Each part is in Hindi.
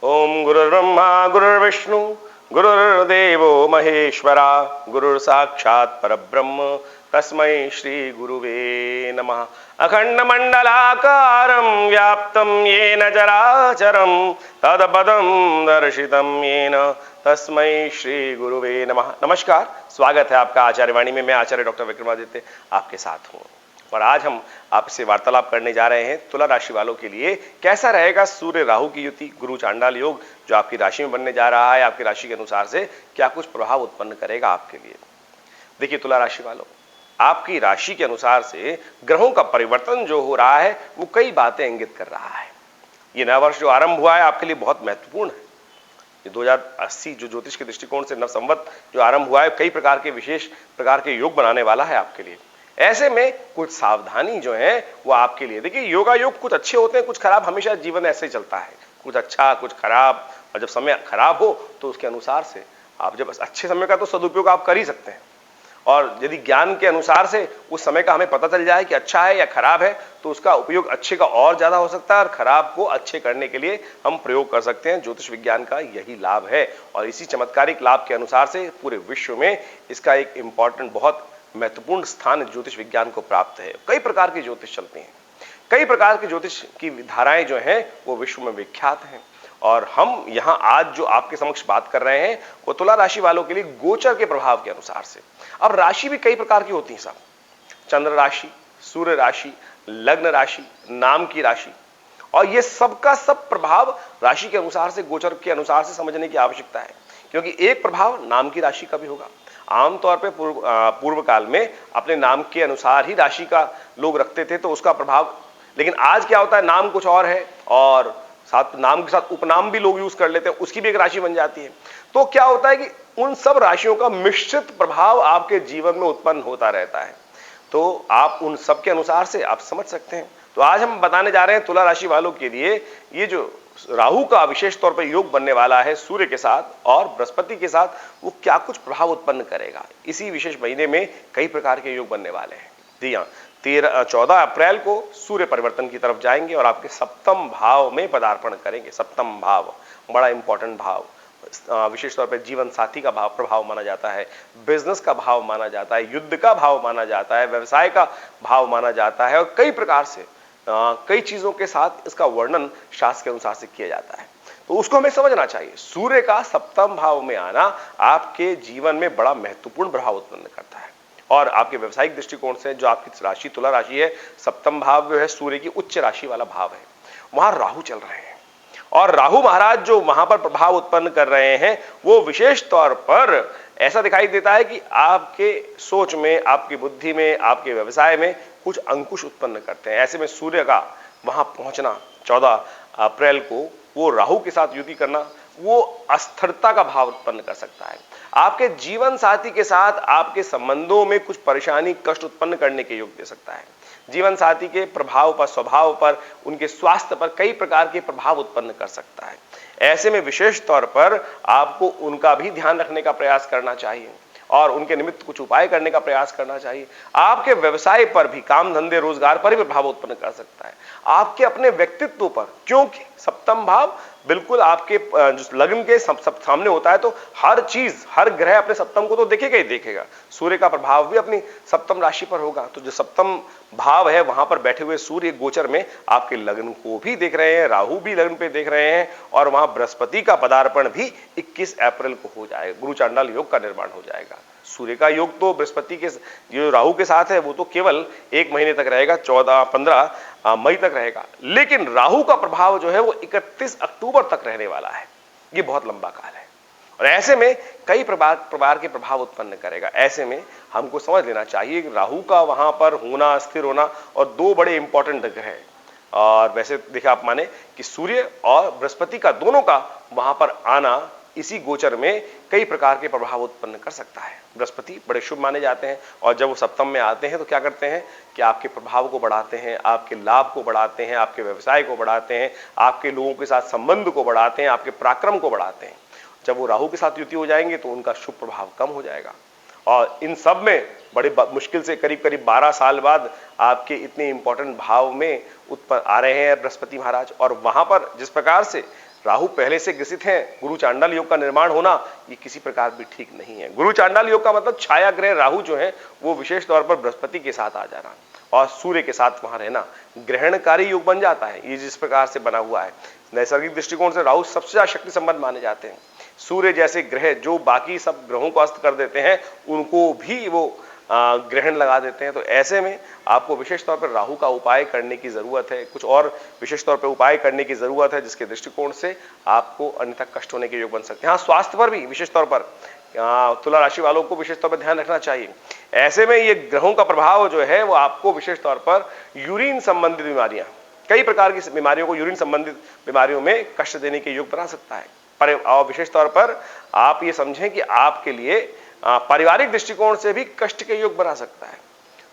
ओम गुरुर्ब्रह्मा गुरुर्विष्णु गुरुर्देवो महेश्वरा गुरुर् साक्षात् परब्रह्म तस्मै श्री गुरुवे नमः। अखंड मंडलाकारं व्याप्तं येन चराचरं तत्पदं दर्शितं येन तस्मै श्री गुरुवे नमः। नमस्कार, स्वागत है आपका आचार्यवाणी में। मैं आचार्य डॉक्टर विक्रमादित्य आपके साथ हूँ और आज हम आपसे वार्तालाप करने जा रहे हैं तुला राशि वालों के लिए कैसा रहेगा सूर्य राहु की युति, गुरु चांडाल योग जो आपकी राशि में बनने जा रहा है। आपकी राशि के अनुसार से क्या कुछ प्रभाव उत्पन्न करेगा आपके लिए। देखिए तुला राशि वालों, आपकी राशि के अनुसार से ग्रहों का परिवर्तन जो हो रहा है वो कई बातें इंगित कर रहा है। ये नया वर्ष जो आरंभ हुआ है आपके लिए बहुत महत्वपूर्ण है। ये 2080 जो ज्योतिष के दृष्टिकोण से नव संवत जो आरंभ हुआ है कई प्रकार के विशेष प्रकार के योग बनाने वाला है आपके लिए। ऐसे में कुछ सावधानी जो है वो आपके लिए। देखिए योगा योग कुछ अच्छे होते हैं, कुछ खराब। हमेशा जीवन ऐसे ही चलता है, कुछ अच्छा कुछ खराब। और जब समय खराब हो तो उसके अनुसार से आप जब अच्छे समय का तो सदुपयोग आप कर ही सकते हैं, और यदि ज्ञान के अनुसार से उस समय का हमें पता चल जाए कि अच्छा है या खराब है तो उसका उपयोग अच्छे का और ज्यादा हो सकता है और खराब को अच्छे करने के लिए हम प्रयोग कर सकते हैं। ज्योतिष विज्ञान का यही लाभ है और इसी चमत्कारिक लाभ के अनुसार से पूरे विश्व में इसका एक इंपॉर्टेंट बहुत महत्वपूर्ण स्थान ज्योतिष विज्ञान को प्राप्त है। कई प्रकार के ज्योतिष चलते हैं, कई प्रकार के ज्योतिष की धाराएं जो हैं वो विश्व में विख्यात हैं। और हम यहां आज जो आपके समक्ष बात कर रहे हैं वो तुला राशि वालों के लिए गोचर के प्रभाव के अनुसार से। अब राशि भी कई प्रकार की होती है साहब, चंद्र राशि, सूर्य राशि, लग्न राशि, नाम की राशि, और ये सबका सब प्रभाव राशि के अनुसार से, गोचर के अनुसार से समझने की आवश्यकता है। क्योंकि एक प्रभाव नाम की राशि का भी होगा। आमतौर पे पूर्व काल में अपने नाम के अनुसार ही राशि का लोग रखते थे तो उसका प्रभाव, लेकिन आज क्या होता है नाम कुछ और है और साथ नाम के साथ उपनाम भी लोग यूज कर लेते हैं, उसकी भी एक राशि बन जाती है। तो क्या होता है कि उन सब राशियों का मिश्रित प्रभाव आपके जीवन में उत्पन्न होता रहता है, तो आप उन सब के अनुसार से आप समझ सकते हैं। तो आज हम बताने जा रहे हैं तुला राशि वालों के लिए ये जो राहु का विशेष तौर पर योग बनने वाला है सूर्य के साथ और बृहस्पति के साथ, वो क्या कुछ प्रभाव उत्पन्न करेगा। इसी विशेष महीने में कई प्रकार के योग बनने वाले हैं। जी हाँ, 14 अप्रैल को सूर्य परिवर्तन की तरफ जाएंगे और आपके सप्तम भाव में पदार्पण करेंगे। सप्तम भाव बड़ा इंपॉर्टेंट भाव, विशेष तौर पर जीवन साथी का भाव प्रभाव माना जाता है, बिजनेस का भाव माना जाता है, युद्ध का भाव माना जाता है, व्यवसाय का भाव माना जाता है और कई प्रकार से कई चीजों के साथ इसका वर्णन शास्त्र के अनुसार से किया जाता है। तो उसको हमें समझना चाहिए। सूर्य का सप्तम भाव में आना आपके जीवन में बड़ा महत्वपूर्ण प्रभाव उत्पन्न करता है और आपके व्यवसायिक दृष्टिकोण से जो आपकी राशि तुला राशि है, सप्तम भाव जो है सूर्य की उच्च राशि वाला भाव है, वहां राहु चल रहे हैं और राहु महाराज जो वहां पर प्रभाव उत्पन्न कर रहे हैं वो विशेष तौर पर ऐसा दिखाई देता है कि आपके सोच में, आपकी बुद्धि में, आपके व्यवसाय में कुछ अंकुश उत्पन्न करते हैं। ऐसे में सूर्य का वहां पहुंचना 14 अप्रैल को, वो राहु के साथ युति करना, वो अस्थिरता का भाव उत्पन्न कर सकता है। आपके जीवन साथी के साथ आपके संबंधों में कुछ परेशानी, कष्ट उत्पन्न करने के योग दे सकता है। जीवन साथी के प्रभाव पर, स्वभाव पर, उनके स्वास्थ्य पर कई प्रकार के प्रभाव उत्पन्न कर सकता है। ऐसे में विशेष तौर पर आपको उनका भी ध्यान रखने का प्रयास करना चाहिए और उनके निमित्त कुछ उपाय करने का प्रयास करना चाहिए। आपके व्यवसाय पर भी, काम धंधे रोजगार पर भी प्रभाव उत्पन्न कर सकता है, आपके अपने व्यक्तित्व पर, क्योंकि सप्तम भाव बिल्कुल आपके जो लग्न के सब सामने होता है तो हर चीज, हर ग्रह अपने सप्तम को तो देखेगा ही देखेगा। सूर्य का प्रभाव भी अपनी सप्तम राशि पर होगा, तो जो सप्तम भाव है वहां पर बैठे हुए सूर्य गोचर में आपके लग्न को भी देख रहे हैं, राहु भी लग्न पे देख रहे हैं और वहां बृहस्पति का पदार्पण भी 21 अप्रैल को हो जाएगा। गुरु चांडाल योग का निर्माण हो जाएगा। सूर्य का योग तो बृहस्पति के जो राहु के साथ है वो तो केवल 1 महीने तक रहेगा, 15 मई तक रहेगा, लेकिन राहु का प्रभाव जो है वो 31 अक्टूबर तक रहने वाला है। ये बहुत लंबा काल है और ऐसे में कई प्रकार के प्रभाव उत्पन्न करेगा। ऐसे में हमको समझ लेना चाहिए कि राहु का वहां पर होना, स्थिर होना और 2 बड़े इंपॉर्टेंट ग्रह, और वैसे देखा आप माने कि सूर्य और बृहस्पति का दोनों का वहां पर आना इसी गोचर में कई प्रकार के प्रभाव उत्पन्न कर सकता है। बृहस्पति बड़े शुभ माने जाते हैं और जब वो सप्तम में आते हैं तो क्या करते हैं कि आपके प्रभाव को बढ़ाते हैं, आपके लाभ को बढ़ाते हैं, आपके व्यवसाय को बढ़ाते हैं, आपके लोगों के साथ संबंध को बढ़ाते हैं, आपके पराक्रम को बढ़ाते हैं। जब वो राहु के साथ युति हो जाएंगे तो उनका शुभ प्रभाव कम हो जाएगा और इन सब में बड़े मुश्किल से करीब 12 साल बाद आपके इतने इंपॉर्टेंट भाव में उत्पन्न आ रहे हैं बृहस्पति महाराज। और वहां पर जिस प्रकार से राहु पहले से ग्रसित हैं, गुरु चांडाल योग का निर्माण होना ये किसी प्रकार भी ठीक नहीं है। गुरु चांडाल योग का मतलब छाया ग्रह राहु जो है वो विशेष तौर पर बृहस्पति के साथ आ जाना और सूर्य के साथ वहां रहना ग्रहणकारी योग बन जाता है। ये जिस प्रकार से बना हुआ है, नैसर्गिक दृष्टिकोण से राहु सबसे ज्यादा शक्ति संपन्न माने जाते हैं। सूर्य जैसे ग्रह जो बाकी सब ग्रहों को अस्त कर देते हैं, उनको भी वो ग्रहण लगा देते हैं। तो ऐसे में आपको विशेष तौर पर राहु का उपाय करने की जरूरत है, कुछ और विशेष तौर पर उपाय करने की जरूरत है, जिसके दृष्टिकोण से आपको अन्यथा कष्ट होने के योग बन सकते हैं। हाँ, स्वास्थ्य पर भी विशेष तौर पर तुला राशि वालों को विशेष तौर पर ध्यान रखना चाहिए। ऐसे में ये ग्रहों का प्रभाव जो है वो आपको विशेष तौर पर यूरिन संबंधित बीमारियां, कई प्रकार की बीमारियों को, यूरिन संबंधित बीमारियों में कष्ट देने के योग बना सकता है। पर विशेष तौर पर आप ये समझें कि आपके लिए पारिवारिक दृष्टिकोण से भी कष्ट के योग बना सकता है।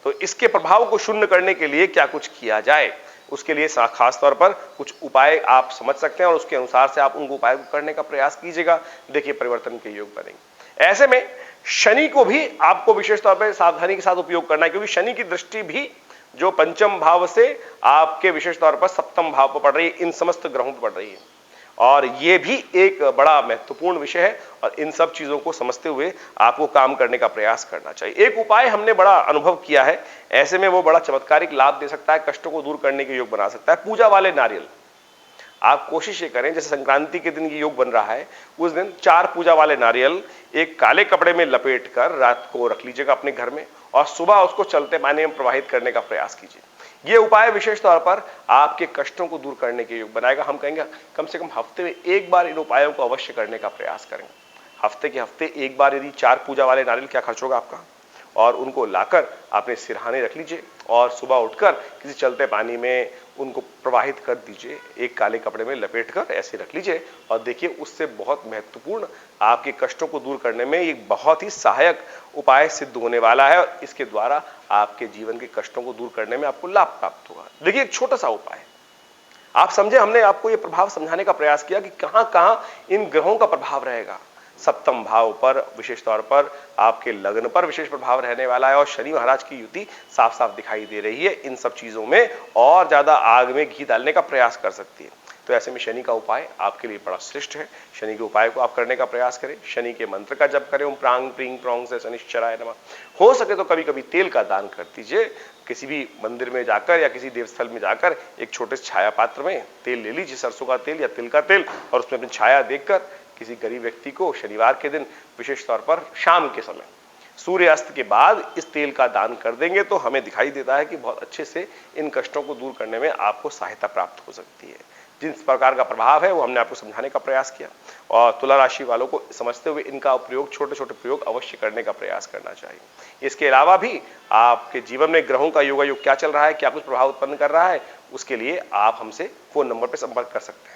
तो इसके प्रभाव को शून्य करने के लिए क्या कुछ किया जाए, उसके लिए खास तौर पर कुछ उपाय आप समझ सकते हैं और उसके अनुसार से आप उनको उपाय करने का प्रयास कीजिएगा। देखिए परिवर्तन के योग बनेंगे। ऐसे में शनि को भी आपको विशेष तौर पर सावधानी के साथ उपयोग करना है, क्योंकि शनि की दृष्टि भी जो पंचम भाव से आपके विशेष तौर पर सप्तम भाव पर पड़ रही है, इन समस्त ग्रहों पर पड़ रही है और ये भी एक बड़ा महत्वपूर्ण विषय है और इन सब चीजों को समझते हुए आपको काम करने का प्रयास करना चाहिए। एक उपाय हमने बड़ा अनुभव किया है, ऐसे में वो बड़ा चमत्कारिक लाभ दे सकता है, कष्टों को दूर करने के योग बना सकता है। पूजा वाले नारियल, आप कोशिश ये करें, जैसे संक्रांति के दिन ये योग बन रहा है, उस दिन 4 पूजा वाले नारियल एक काले कपड़े में लपेट कर रात को रख लीजिएगा अपने घर में और सुबह उसको चलते पानी में प्रवाहित करने का प्रयास कीजिए। ये उपाय विशेष तौर पर आपके कष्टों को दूर करने के योग बनाएगा। हम कहेंगे कम से कम हफ्ते में एक बार इन उपायों को अवश्य करने का प्रयास करें। हफ्ते के हफ्ते एक बार यदि 4 पूजा वाले नारियल, क्या खर्च होगा आपका, और उनको लाकर आपने सिरहाने रख लीजिए और सुबह उठकर किसी चलते पानी में उनको प्रवाहित कर दीजिए, एक काले कपड़े में लपेट कर ऐसे रख लीजिए और देखिए उससे बहुत महत्वपूर्ण आपके कष्टों को दूर करने में एक बहुत ही सहायक उपाय सिद्ध होने वाला है और इसके द्वारा आपके जीवन के कष्टों को दूर करने में आपको लाभ प्राप्त होगा। देखिए एक छोटा सा उपाय आप समझे, हमने आपको ये प्रभाव समझाने का प्रयास किया कि कहां कहां इन ग्रहों का प्रभाव रहेगा। सप्तम भाव पर विशेष तौर पर आपके लग्न पर विशेष प्रभाव रहने वाला है और शनि महाराज की युति साफ साफ दिखाई दे रही है। इन सब चीजों में और ज्यादा आग में घी डालने का प्रयास कर सकती है। तो ऐसे में शनि का उपाय आपके लिए बड़ा श्रेष्ठ है। शनि के उपाय को आप करने का प्रयास करें, शनि के मंत्र का जप करें, ओम प्रांग प्रींग प्रोंग से शनिश्चराय नमः। हो सके तो कभी कभी तेल का दान कर दीजिए। किसी भी मंदिर में जाकर या किसी देवस्थल में जाकर एक छोटे से छाया पात्र में तेल ले लीजिए, सरसों का तेल या तिल का तेल, और उसमें अपनी छाया देखकर किसी गरीब व्यक्ति को शनिवार के दिन विशेष तौर पर शाम के समय सूर्यास्त के बाद इस तेल का दान कर देंगे तो हमें दिखाई देता है कि बहुत अच्छे से इन कष्टों को दूर करने में आपको सहायता प्राप्त हो सकती है। जिस प्रकार का प्रभाव है वो हमने आपको समझाने का प्रयास किया और तुला राशि वालों को समझते हुए इनका प्रयोग, छोटे छोटे प्रयोग अवश्य करने का प्रयास करना चाहिए। इसके अलावा भी आपके जीवन में ग्रहों का योगायोग क्या चल रहा है, क्या कुछ प्रभाव उत्पन्न कर रहा है, उसके लिए आप हमसे फोन नंबर पर संपर्क कर सकते हैं।